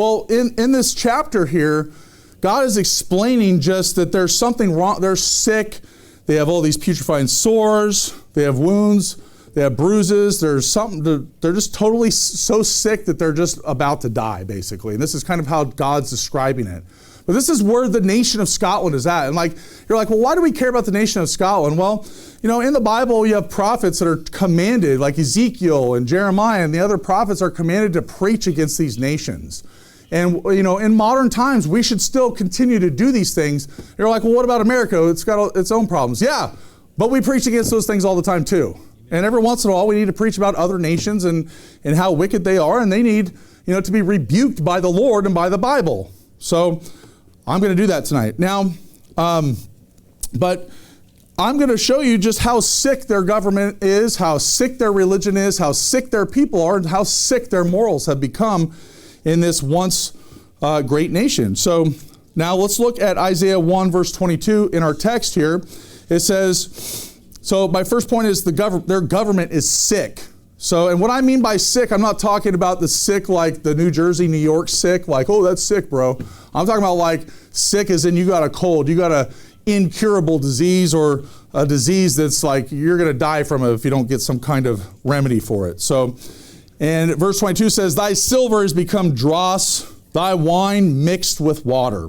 Well, in this chapter here, God is explaining just that there's something wrong. They're sick. They have all these putrefying sores. They have wounds. They have bruises. There's something. They're just totally so sick that they're just about to die, basically. And this is kind of how God's describing it. But this is where the nation of Scotland is at. And you're like, well, why do we care about the nation of Scotland? Well, in the Bible, you have prophets that are commanded, like Ezekiel and Jeremiah, and the other prophets are commanded to preach against these nations. And, in modern times, we should still continue to do these things. You're like, well, what about America? It's got its own problems. Yeah, but we preach against those things all the time, too. And every once in a while, we need to preach about other nations and how wicked they are, and they need, to be rebuked by the Lord and by the Bible. So I'm going to do that tonight. Now, but I'm going to show you just how sick their government is, how sick their religion is, how sick their people are, and how sick their morals have become in this once great nation. So now let's look at Isaiah 1 verse 22 in our text here. It says, so my first point is their government is sick. So, and what I mean by sick, I'm not talking about the sick like the New Jersey, New York sick, like, oh, that's sick, bro. I'm talking about like sick as in you got a cold, you got a incurable disease or a disease that's like you're going to die from it if you don't get some kind of remedy for it. So, and verse 22 says, thy silver has become dross, thy wine mixed with water.